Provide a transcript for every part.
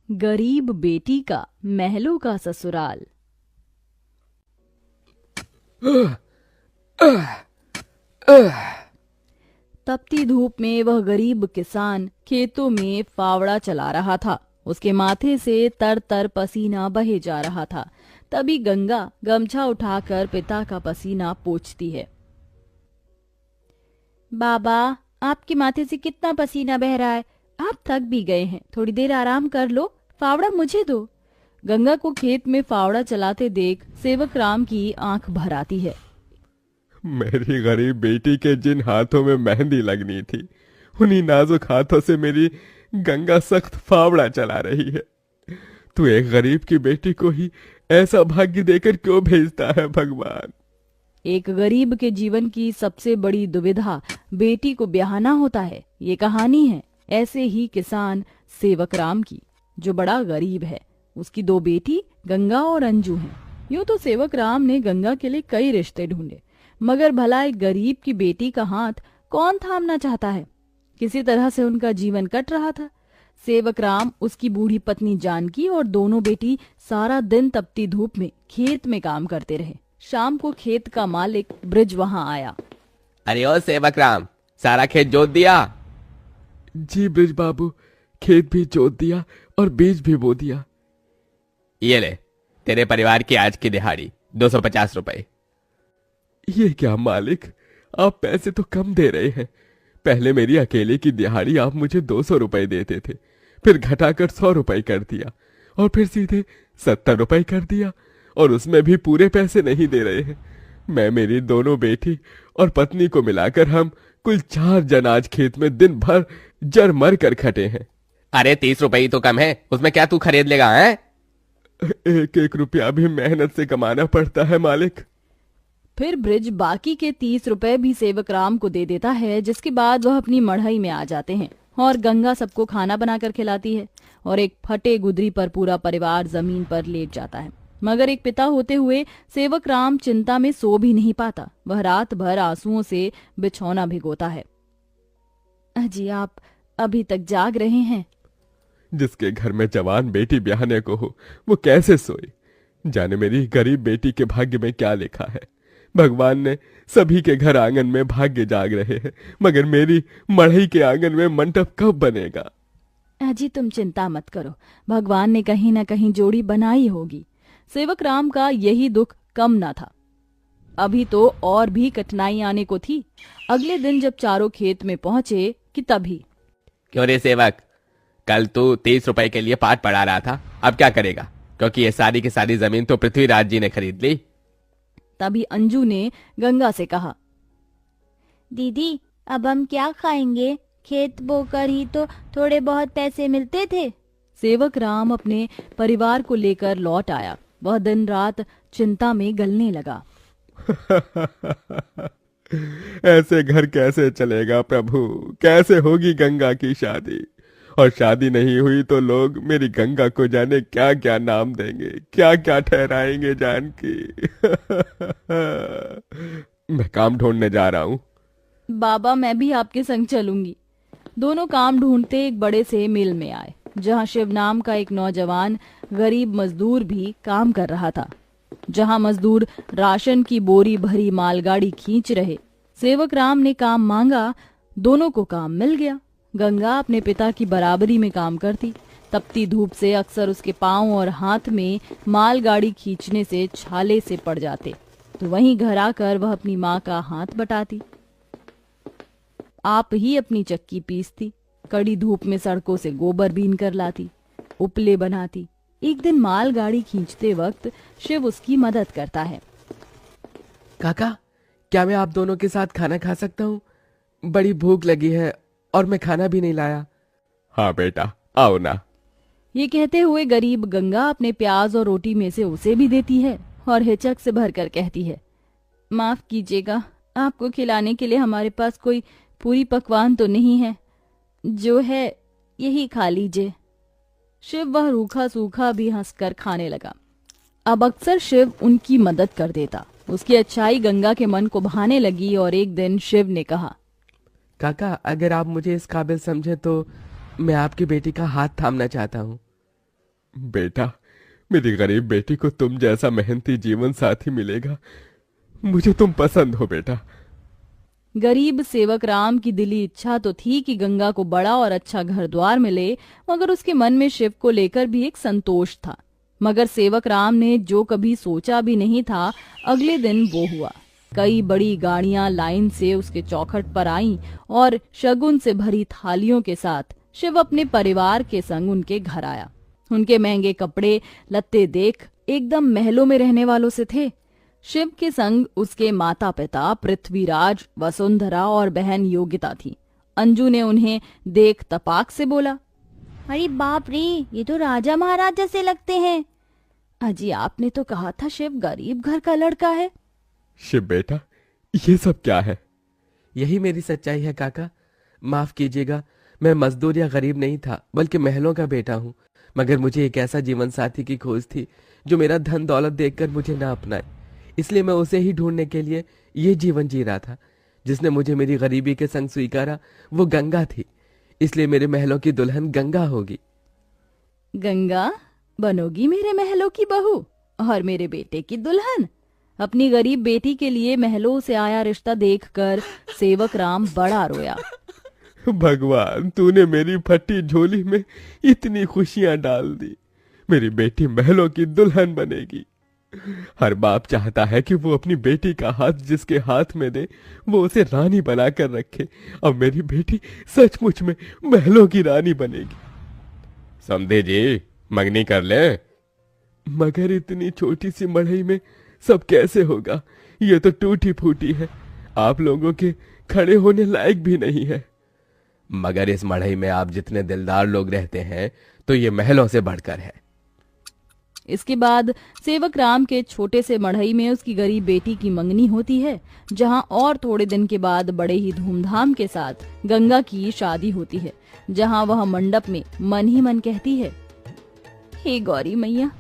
गरीब बेटी का महलों का ससुराल। तपती धूप में वह गरीब किसान खेतों में फावड़ा चला रहा था। उसके माथे से तर तर पसीना बहे जा रहा था। तभी गंगा गमछा उठाकर पिता का पसीना पोंछती है। बाबा, आपके माथे से कितना पसीना बह रहा है। आप थक भी गए हैं, थोड़ी देर आराम कर लो। फावड़ा मुझे दो। गंगा को खेत में फावड़ा चलाते देख सेवक राम की आंख भर आती है। मेरी गरीब बेटी के जिन हाथों में मेहंदी लगनी थी, उन्हीं नाजुक हाथों से मेरी गंगा सख्त फावड़ा चला रही है। तू एक गरीब की बेटी को ही ऐसा भाग्य देकर क्यों भेजता है भगवान? एक गरीब के जीवन की सबसे बड़ी दुविधा बेटी को ब्याहना होता है। ये कहानी है ऐसे ही किसान सेवक राम की, जो बड़ा गरीब है। उसकी दो बेटी गंगा और अंजू हैं। यूं तो सेवक राम ने गंगा के लिए कई रिश्ते ढूंढे, मगर भला एक गरीब की बेटी का हाथ कौन थामना चाहता है। किसी तरह से उनका जीवन कट रहा था। सेवक राम, उसकी बूढ़ी पत्नी जानकी और दोनों बेटी सारा दिन तपती धूप में खेत में काम करते रहे। शाम को खेत का मालिक ब्रिज वहां आया। अरे ओ सेवक राम, सारा खेत जोत दिया? जी ब्रिज बाबू, खेत भी जोत दिया और बीज भी बो दिया। ये ले, तेरे परिवार की आज की दिहाड़ी 250 रुपए। ये क्या मालिक, आप पैसे तो कम दे रहे हैं। पहले मेरी अकेले की दिहाड़ी आप मुझे 200 रुपए देते थे, फिर घटाकर 100 रुपए कर दिया और फिर सीधे 70 रुपए कर दिया, और उसमें भी पूरे पैसे नहीं दे रहे हैं। मैं, मेरी दोनों बेटी और पत्नी को मिलाकर हम कुल 4 जन आज खेत में दिन भर जर मर कर खटे हैं। अरे 30 रुपए ही तो कम है, उसमें क्या तू खरीद लेगा है? एक एक रुपया भी मेहनत से कमाना पड़ता है मालिक। फिर ब्रिज बाकी के 30 रुपए भी सेवक राम को दे देता है, जिसके बाद वह अपनी मढ़ई में आ जाते हैं और गंगा सबको खाना बनाकर खिलाती है और एक फटे गुदरी पर पूरा परिवार जमीन पर लेट जाता है। मगर एक पिता होते हुए सेवक राम चिंता में सो भी नहीं पाता। वह रात भर आंसुओं से बिछौना भिगोता है। अजी, आप अभी तक जाग रहे हैं? जिसके घर में जवान बेटी ब्याहने को हो, वो कैसे सोए? जाने मेरी गरीब बेटी के भाग्य में क्या लिखा है। भगवान ने सभी के घर आंगन में भाग्य जाग रहे हैं, मगर मेरी मढ़ई के आंगन में मंडप कब बनेगा? अजी, तुम चिंता मत करो, भगवान ने कहीं न कहीं जोड़ी बनाई होगी। सेवक राम का यही दुख कम न था। अभी तो और भी कठिनाई आने को थी। अगले दिन जब चारों खेत में पहुंचे कि तभी। क्यों रे सेवक, कल तू 30 रुपए के लिए पाठ पढ़ा रहा था, अब क्या करेगा? क्योंकि ये सारी की सारी जमीन तो पृथ्वीराज जी ने खरीद ली। तभी अंजू ने गंगा से कहा, दीदी, अब हम क्या खाएंगे? खेत बोकर ही तो थोड़े बहुत पैसे मिलते थे। सेवक राम अपने परिवार को लेकर लौट आया। वह दिन रात चिंता में गलने लगा। ऐसे घर कैसे चलेगा प्रभु? कैसे होगी गंगा की शादी? और शादी नहीं हुई तो लोग मेरी गंगा को जाने क्या क्या नाम देंगे, क्या क्या ठहराएंगे जानकी। मैं काम ढूंढने जा रहा हूँ। बाबा, मैं भी आपके संग चलूंगी। दोनों काम ढूंढते एक बड़े से मिल में आए, जहां शिव नाम का एक नौजवान गरीब मजदूर भी काम कर रहा था। जहां मजदूर राशन की बोरी भरी मालगाड़ी खींच रहे। सेवक राम ने काम मांगा, दोनों को काम मिल गया। गंगा अपने पिता की बराबरी में काम करती। तपती धूप से अक्सर उसके पांव और हाथ में मालगाड़ी खींचने से छाले से पड़ जाते, तो वहीं घर आकर वह अपनी माँ का हाथ बटाती। आप ही अपनी चक्की पीसती, कड़ी धूप में सड़कों से गोबर बीन कर लाती, उपले बनाती। एक दिन मालगाड़ी खींचते वक्त शिव उसकी मदद करता है। काका, क्या मैं आप दोनों के साथ खाना खा सकता हूँ? बड़ी भूख लगी है और मैं खाना भी नहीं लाया। हाँ बेटा, आओ ना। ये कहते हुए गरीब गंगा अपने प्याज और रोटी में से उसे भी देती है और हिचक से भरकर कहती है, माफ कीजिएगा, आपको खिलाने के लिए हमारे पास कोई पूरी पकवान तो नहीं है, जो है यही खा लीजिए। शिव वह रूखा सूखा भी हंसकर खाने लगा। अब अक्सर शिव उनकी मदद कर देता। उसकी अच्छाई गंगा के मन को भाने लगी और एक दिन शिव ने कहा, काका, अगर आप मुझे इस काबिल समझे तो मैं आपकी बेटी का हाथ थामना चाहता हूँ। बेटा, मेरी गरीब बेटी को तुम जैसा मेहनती जीवन साथी मिलेगा। मुझे तुम पसंद हो बेटा। गरीब सेवक राम की दिली इच्छा तो थी कि गंगा को बड़ा और अच्छा घर द्वार मिले, मगर उसके मन में शिव को लेकर भी एक संतोष था। मगर सेवक राम ने जो कभी सोचा भी नहीं था, अगले दिन वो हुआ। कई बड़ी गाड़ियां लाइन से उसके चौखट पर आईं और शगुन से भरी थालियों के साथ शिव अपने परिवार के संग उनके घर आया। उनके महंगे कपड़े लत्ते देख एकदम महलों में रहने वालों से थे। शिव के संग उसके माता पिता पृथ्वीराज, वसुंधरा और बहन योगिता थी। अंजू ने उन्हें देख तपाक से बोला, अरे बाप रे, ये तो राजा महाराजा से लगते हैं। अजी आपने तो कहा था शिव गरीब घर का लड़का है। शिव बेटा, ये सब क्या है? यही मेरी सच्चाई है काका। माफ कीजिएगा, मैं मजदूर या गरीब नहीं था, बल्कि महलों का बेटा हूँ। मगर मुझे एक ऐसा जीवन साथी की खोज थी जो मेरा धन दौलत देखकर मुझे ना अपनाए। इसलिए मैं उसे ही ढूंढने के लिए ये जीवन जी रहा था। जिसने मुझे मेरी गरीबी के संग स्वीकारा वो गंगा थी। इसलिए मेरे महलों की दुल्हन गंगा होगी। गंगा बनोगी मेरे महलों की बहू और मेरे बेटे की दुल्हन? अपनी गरीब बेटी के लिए महलों से आया रिश्ता देखकर सेवक राम बड़ा रोया। भगवान, तूने मेरी फटी झोली में इतनी खुशियां डाल दी। मेरी बेटी महलों की दुल्हन बनेगी। हर बाप चाहता है कि वो अपनी बेटी का हाथ जिसके हाथ में दे वो उसे रानी बनाकर रखे। अब मेरी बेटी सचमुच में महलों की रानी बनेगी। समझे जी, मंगनी कर ले। मगर इतनी छोटी सी मड़ई में सब कैसे होगा? ये तो टूटी फूटी है, आप लोगों के खड़े होने लायक भी नहीं है। मगर इस मड़ई में आप जितने दिलदार लोग रहते हैं तो ये महलों से बढ़कर है। इसके बाद सेवक राम के छोटे से मढ़ई में उसकी गरीब बेटी की मंगनी होती है, जहां और थोड़े दिन के बाद बड़े ही धूमधाम के साथ गंगा की शादी होती है, जहां वह मंडप में मन ही मन कहती है, हे गौरी मैया,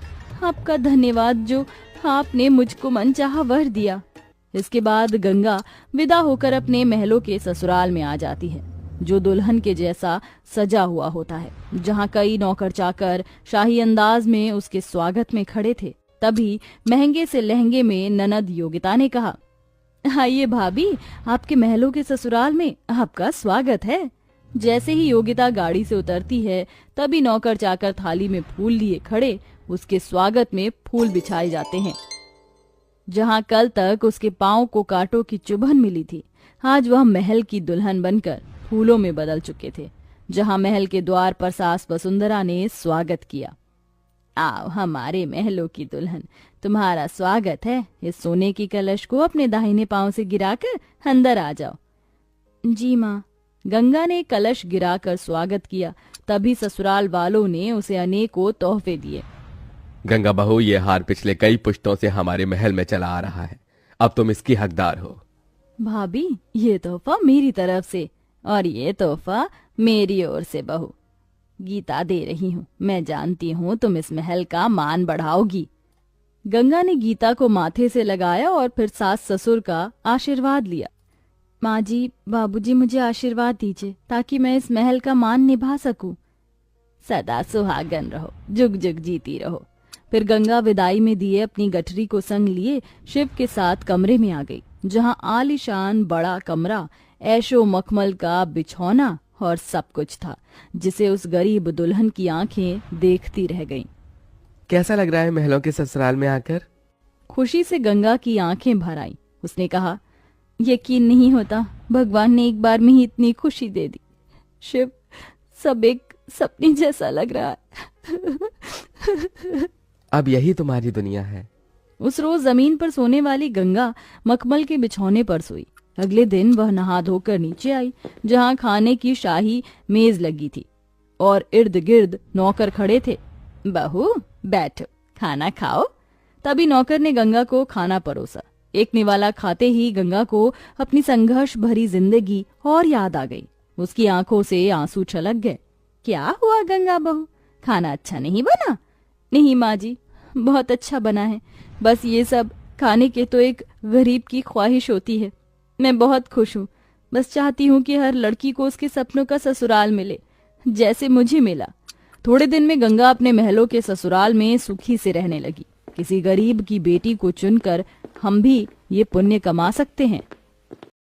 आपका धन्यवाद जो आपने मुझको मनचाहा वर दिया। इसके बाद गंगा विदा होकर अपने महलों के ससुराल में आ जाती है, जो दुल्हन के जैसा सजा हुआ होता है, जहां कई नौकर चाकर शाही अंदाज में उसके स्वागत में खड़े थे। तभी महंगे से लहंगे में ननद योगिता ने कहा, आइए भाभी, आपके महलों के ससुराल में आपका स्वागत है। जैसे ही योगिता गाड़ी से उतरती है, तभी नौकर चाकर थाली में फूल लिए खड़े उसके स्वागत में फूल बिछाए जाते हैं। जहां कल तक उसके पांव को कांटों की चुभन मिली थी, आज वह महल की दुल्हन बनकर फूलों में बदल चुके थे। जहां महल के द्वार पर सास वसुंधरा ने स्वागत किया, आओ हमारे महलों की दुल्हन, तुम्हारा स्वागत है। इस सोने की कलश को अपने दाहिने पांव से गिराकर अंदर आ जाओ। जी माँ। गंगा ने कलश गिराकर स्वागत किया। तभी ससुराल वालों ने उसे अनेकों तोहफे दिए। गंगा बहू, ये हार पिछले कई पुश्तों से हमारे महल में चला आ रहा है, अब तुम इसकी हकदार हो। भाभी, ये तोहफा मेरी तरफ से और ये तोहफा मेरी ओर से बहू। गीता दे रही हूँ, मैं जानती हूँ तुम इस महल का मान बढ़ाओगी। गंगा ने गीता को माथे से लगाया और फिर सास ससुर का आशीर्वाद लिया। माँ जी, बाबूजी, मुझे आशीर्वाद दीजिए ताकि मैं इस महल का मान निभा सकूं। सदा सुहागन रहो, जुग जुग जीती रहो। फिर गंगा विदाई में दिए अपनी गठरी को संग लिए शिव के साथ कमरे में आ गई, जहां आलीशान बड़ा कमरा, ऐशो मखमल का बिछौना और सब कुछ था, जिसे उस गरीब दुल्हन की आंखें देखती रह गईं। कैसा लग रहा है महलों के ससुराल में आकर? खुशी से गंगा की आंखें भर आईं। उसने कहा, यकीन नहीं होता, भगवान ने एक बार में ही इतनी खुशी दे दी। शिव, सब एक सपने जैसा लग रहा है। अब यही तुम्हारी दुनिया है। उस रोज जमीन पर सोने वाली गंगा मखमल के बिछौने पर सोई। अगले दिन वह नहा धोकर नीचे आई, जहां खाने की शाही मेज लगी थी और इर्द गिर्द नौकर खड़े थे। बहू बैठो, खाना खाओ। तभी नौकर ने गंगा को खाना परोसा। एक निवाला खाते ही गंगा को अपनी संघर्ष भरी जिंदगी और याद आ गई। उसकी आंखों से आंसू छलक गए। क्या हुआ गंगा बहू, खाना अच्छा नहीं बना? नहीं माँ जी, बहुत अच्छा बना है, बस ये सब खाने के तो एक गरीब की ख्वाहिश होती है। मैं बहुत खुश हूँ, बस चाहती हूँ कि हर लड़की को उसके सपनों का ससुराल मिले, जैसे मुझे मिला। थोड़े दिन में गंगा अपने महलों के ससुराल में सुखी से रहने लगी। किसी गरीब की बेटी को चुनकर हम भी ये पुण्य कमा सकते हैं।